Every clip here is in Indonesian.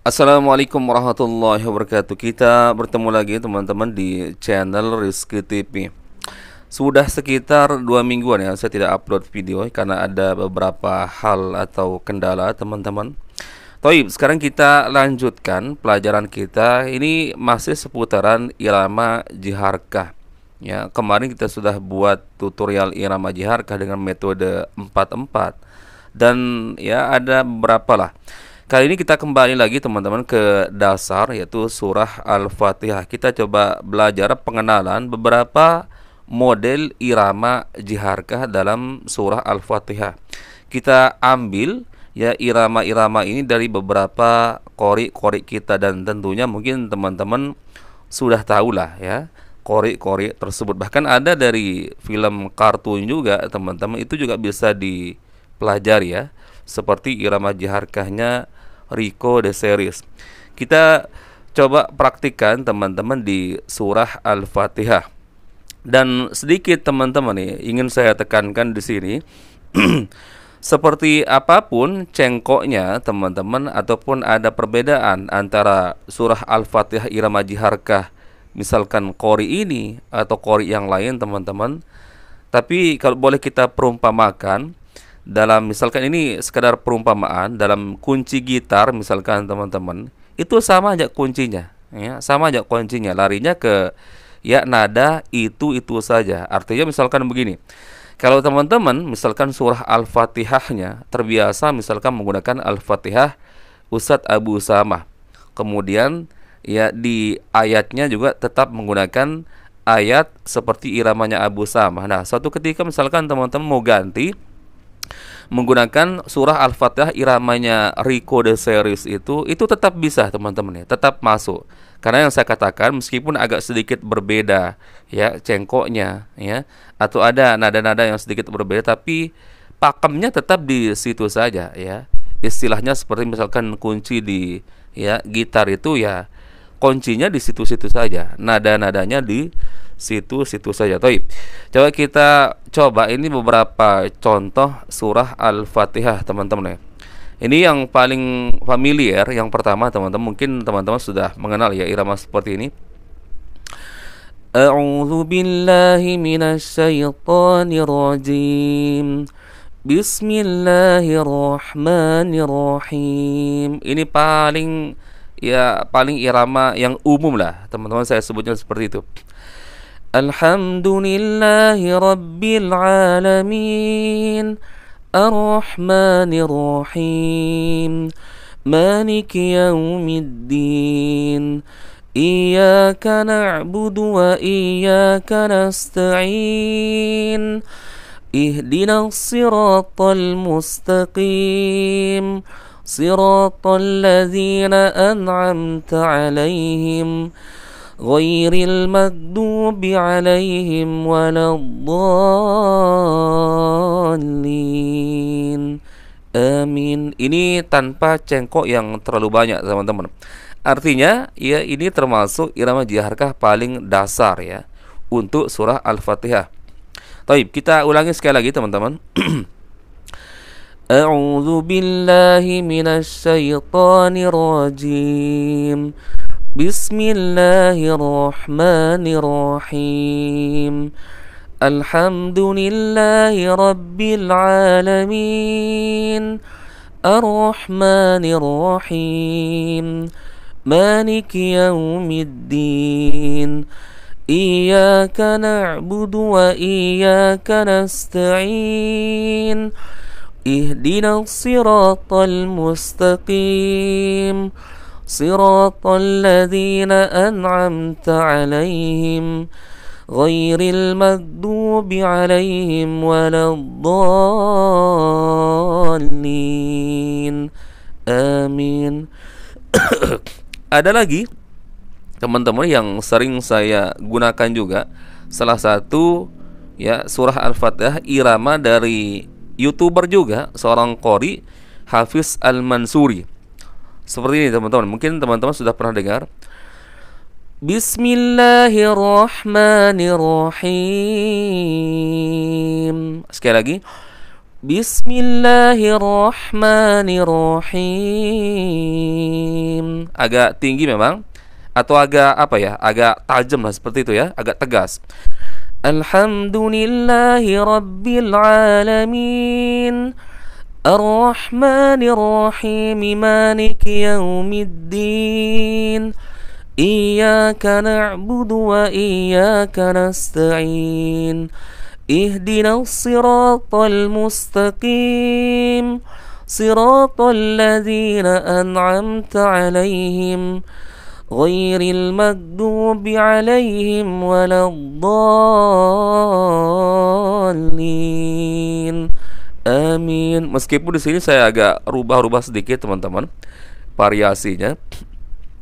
Assalamualaikum warahmatullahi wabarakatuh. Kita bertemu lagi teman-teman di channel Rizky TV. Sudah sekitar 2 mingguan ya saya tidak upload video karena ada beberapa hal atau kendala teman-teman. Toib, sekarang kita lanjutkan pelajaran kita. Ini masih seputaran irama jiharkah. Ya, kemarin kita sudah buat tutorial irama jiharkah dengan metode 4/4 dan ya ada beberapa lah. Kali ini kita kembali lagi teman-teman ke dasar yaitu surah Al-Fatihah. Kita coba belajar pengenalan beberapa model irama jiharkah dalam surah Al-Fatihah. Kita ambil ya irama-irama ini dari beberapa qori kita dan tentunya mungkin teman-teman sudah tahu lah ya qori tersebut. Bahkan ada dari film kartun juga teman-teman, itu juga bisa dipelajari ya. Seperti irama jiharkahnya Rico the Series. Kita coba praktikkan teman-teman di surah Al-Fatihah. Dan sedikit teman-teman nih ingin saya tekankan di sini seperti apapun cengkoknya teman-teman ataupun ada perbedaan antara surah Al-Fatihah irama jiharkah misalkan qori ini atau qori yang lain teman-teman. Tapi kalau boleh kita perumpamakan dalam misalkan ini sekadar perumpamaan dalam kunci gitar misalkan teman-teman, itu sama aja kuncinya ya, sama aja kuncinya larinya ke ya nada itu saja. Artinya misalkan begini, kalau teman-teman misalkan surah Al-Fatihahnya terbiasa misalkan menggunakan Al-Fatihah Ustadz Abu Samah, kemudian ya di ayatnya juga tetap menggunakan ayat seperti iramanya Abu Samah. Nah, suatu ketika misalkan teman-teman mau ganti menggunakan surah Al-Fatihah iramanya Rico the Series, itu tetap bisa teman-teman ya, tetap masuk. Karena yang saya katakan meskipun agak sedikit berbeda ya cengkoknya ya atau ada nada-nada yang sedikit berbeda, tapi pakemnya tetap di situ saja ya. Istilahnya seperti misalkan kunci di ya gitar itu ya kuncinya di situ-situ saja, nada-nadanya di situ-situ saja. Toib. Coba ini beberapa contoh surah Al-Fatihah teman-teman ya. Ini yang paling familiar, yang pertama teman-teman, mungkin teman-teman sudah mengenal ya irama seperti ini. A'udzu billahi minasyaitonir rajim. Bismillahirrahmanirrahim. Ini paling irama yang umum lah teman-teman, saya sebutnya seperti itu. Alhamdulillahi Rabbil Alamin Ar-Rahmanir-Rahim Maliki Yawmiddin Iyyaka na'budu wa iyyaka nasta'in Ihdinas siratal mustaqim Siratal ladzina an'amta 'alaihim ghairil maghdubi 'alaihim waladdallin. Amin. Ini tanpa cengkok yang terlalu banyak teman-teman. Artinya ya ini termasuk irama jiharkah paling dasar ya untuk surah Al-Fatihah. Baik, kita ulangi sekali lagi teman-teman. A'udzu billahi minasy syaithanir rajim. Bismillahirrahmanirrahim. Alhamdulillahi Rabbil Alamin Ar-Rahmanir-Rahim Maliki Yawmiddin Iyyaka na'budu wa iyyaka nasta'in Ihdinas siratal mustaqim Siratal ladzina an'amta 'alaihim ghairil maghdubi 'alaihim waladdallin. Amin. Ada lagi teman-teman yang sering saya gunakan juga, salah satu ya surah Al-Fatihah irama dari YouTuber juga, seorang qori Hafiz Al-Mansuri. Seperti ini teman-teman, mungkin teman-teman sudah pernah dengar. Bismillahirrahmanirrahim. Sekali lagi. Bismillahirrahmanirrahim. agak tinggi memang, atau agak apa ya, agak tajam lah seperti itu ya, agak tegas. Alhamdulillahi Rabbil Alamin, Ar-Rahmanir Rahim, Maliki Yaumiddin, Iyyaka na'budu wa iyyaka nasta'in, Ihdinas siratal mustaqim, Siratal ladzina an'amta 'alaihim, ghairil maghdubi 'alaihim waladdallin. Amin. Meskipun di sini saya agak rubah-rubah sedikit teman-teman, variasinya.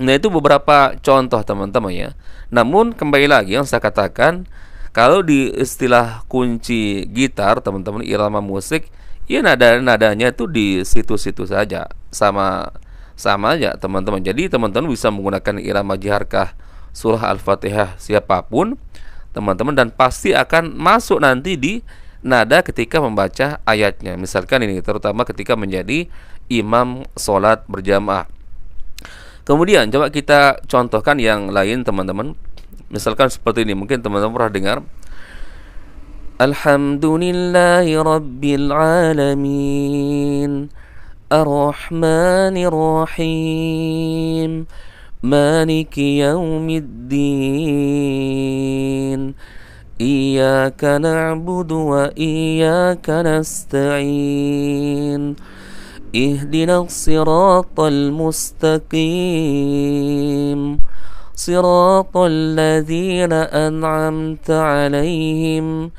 Nah, itu beberapa contoh teman-teman ya. Namun kembali lagi yang saya katakan, kalau di istilah kunci gitar teman-teman, irama musik, ya nada-nadanya itu di situ-situ saja, sama aja teman-teman. Jadi teman-teman bisa menggunakan irama jiharkah surah Al-Fatihah siapapun teman-teman, dan pasti akan masuk nanti di nada ketika membaca ayatnya. Misalkan ini terutama ketika menjadi imam sholat berjamaah. Kemudian coba kita contohkan yang lain teman-teman. Misalkan seperti ini, mungkin teman-teman pernah dengar, Alhamdulillahi Rabbil Alamin, Ar-Rahmanir Rahim, Maliki Yaumiddin, Iyyaka na'budu wa iyyaka nasta'in, Ihdinas siratal mustaqim, Siratal ladzina an'amta 'alaihim,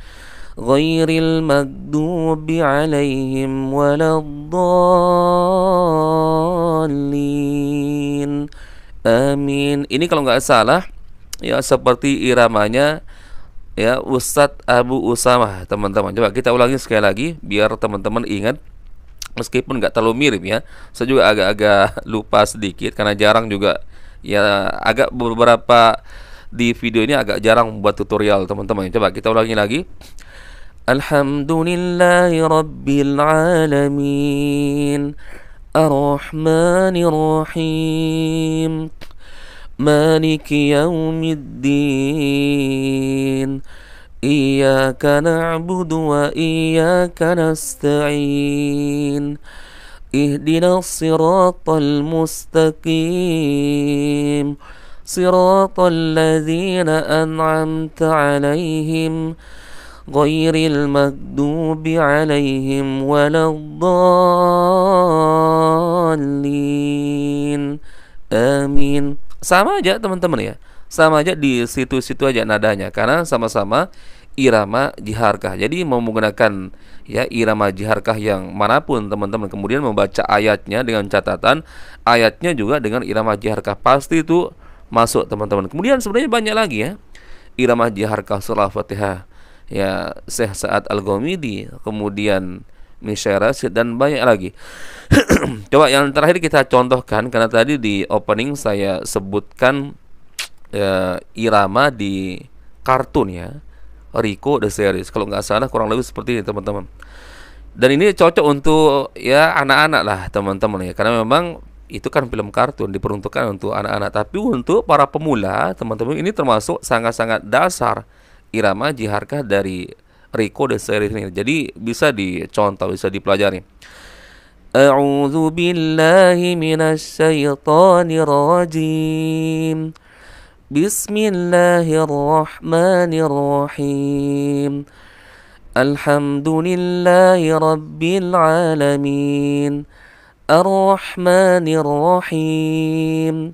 ghairil maghdubi 'alaihim waladdallin. Amin. Ini kalau nggak salah ya seperti iramanya ya Ustadz Abu Usamah teman-teman. Coba kita ulangi sekali lagi biar teman-teman ingat, meskipun nggak terlalu mirip ya. Saya juga agak-agak lupa sedikit karena jarang juga ya, agak beberapa di video ini agak jarang membuat tutorial teman-teman. Coba kita ulangi lagi. Alhamdulillahi Rabbil Alamin, Ar-Rahmanir Rahim, Maliki Yaumiddin, Iyyaka na'budu wa iyyaka nasta'in, Ihdinas siratal mustaqim, Siratal ladzina an'amta 'alaihim, ghairil maghdubi 'alaihim waladdallin. Amin. Sama aja teman-teman ya. Sama aja di situ-situ aja nadanya, karena sama-sama irama jiharkah. Jadi mau menggunakan ya irama jiharkah yang manapun teman-teman, kemudian membaca ayatnya dengan catatan ayatnya juga dengan irama jiharkah, pasti itu masuk teman-teman. Kemudian sebenarnya banyak lagi ya irama jiharkah surah Fatihah ya, Syekh Sa'ad Al-Ghamidi, kemudian Misy Rasyid, dan banyak lagi. Coba yang terakhir kita contohkan, karena tadi di opening saya sebutkan irama di kartun ya, Rico the Series, kalau nggak salah kurang lebih seperti ini teman-teman. Dan ini cocok untuk ya anak-anak lah teman-teman ya, karena memang itu kan film kartun diperuntukkan untuk anak-anak. Tapi untuk para pemula teman-teman, ini termasuk sangat-sangat dasar irama jiharkah dari Rico the Series ini. Jadi bisa dicontoh, bisa dipelajari. A'udzu billahi minasy syaithanir rajim. Bismillahirrahmanirrahim. Alhamdulillahi Rabbil Alamin, Ar-Rahmanir Rahim,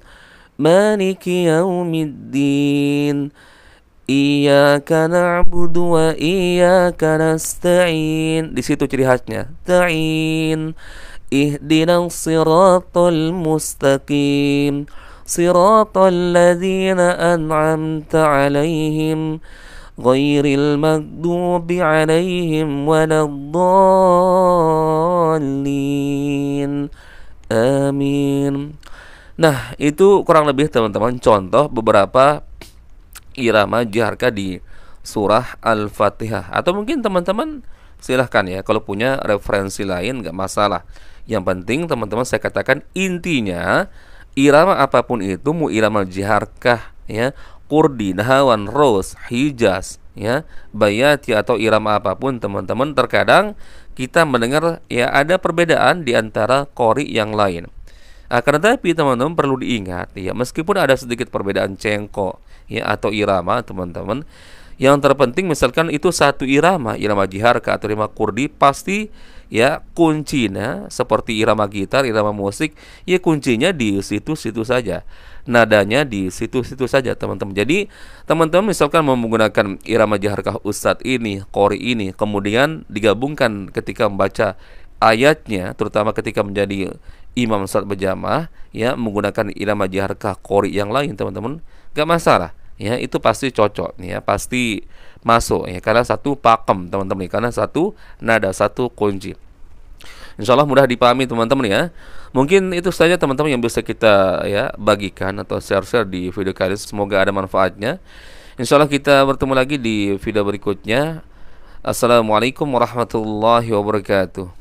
Maliki Yaumiddin, Iyyaka na'budu wa iyyaka nasta'in. Di situ ciri khasnya. Ta'in. Ihdinas siratal mustaqim, Siratal ladzina an'amta 'alaihim, ghairil maghdubi 'alaihim waladdallin. Amin. Nah, itu kurang lebih teman-teman contoh beberapa irama jiharkah di surah Al-Fatihah. Atau mungkin teman-teman silahkan ya, kalau punya referensi lain nggak masalah. Yang penting teman-teman saya katakan intinya irama apapun itu, mau irama jiharkah, ya, kurdi, nahawan, ros, hijaz, ya, bayati atau irama apapun teman-teman, terkadang kita mendengar ya ada perbedaan di antara qori yang lain. Akan tetapi teman-teman perlu diingat ya, meskipun ada sedikit perbedaan cengkok ya atau irama teman-teman, yang terpenting misalkan itu satu irama, irama jiharka atau irama kurdi, pasti ya kuncinya seperti irama gitar, irama musik, ya kuncinya di situ-situ saja. Nadanya di situ-situ saja teman-teman. Jadi teman-teman misalkan mau menggunakan irama jiharkah ustadz ini, qori ini, kemudian digabungkan ketika membaca ayatnya, terutama ketika menjadi imam salat berjamaah ya, menggunakan irama jiharkah qori yang lain teman-teman, gak masalah. Ya, itu pasti cocok ya, pasti masuk ya, karena satu pakem teman-teman, karena satu nada, satu kunci. Insya Allah mudah dipahami teman-teman ya. Mungkin itu saja teman-teman yang bisa kita ya bagikan atau share-share di video kali ini. Semoga ada manfaatnya. Insya Allah kita bertemu lagi di video berikutnya. Assalamualaikum warahmatullahi wabarakatuh.